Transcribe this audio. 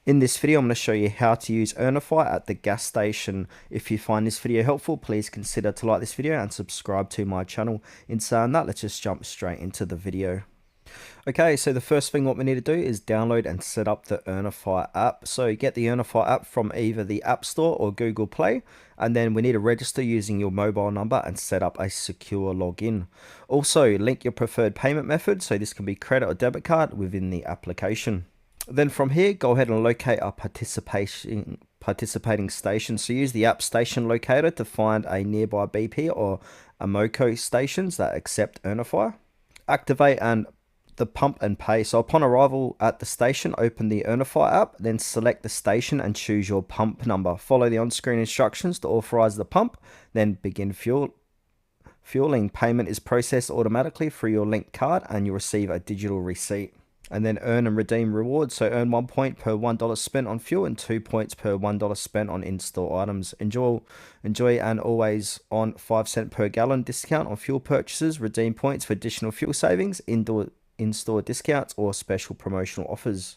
In this video, I'm going to show you how to use Earnify at the gas station. If you find this video helpful, please consider to like this video and subscribe to my channel. In saying that, let's just jump straight into the video. Okay, so the first thing what we need to do is download and set up the Earnify app. So get the Earnify app from either the App Store or Google Play, and then we need to register using your mobile number and set up a secure login. Also, link your preferred payment method, so this can be credit or debit card within the application. Then from here, go ahead and locate our participating station. So use the app station locator to find a nearby BP or a MOCO stations that accept Earnify. Activate and the pump and pay. So upon arrival at the station, open the Earnify app, then select the station and choose your pump number. Follow the on-screen instructions to authorize the pump, then begin fueling. Payment is processed automatically through your linked card and you'll receive a digital receipt. And then earn and redeem rewards. So earn 1 point per $1 spent on fuel and 2 points per $1 spent on in-store items. Enjoy and always on 5 cent per gallon discount on fuel purchases. Redeem points for additional fuel savings, in-store discounts, or special promotional offers.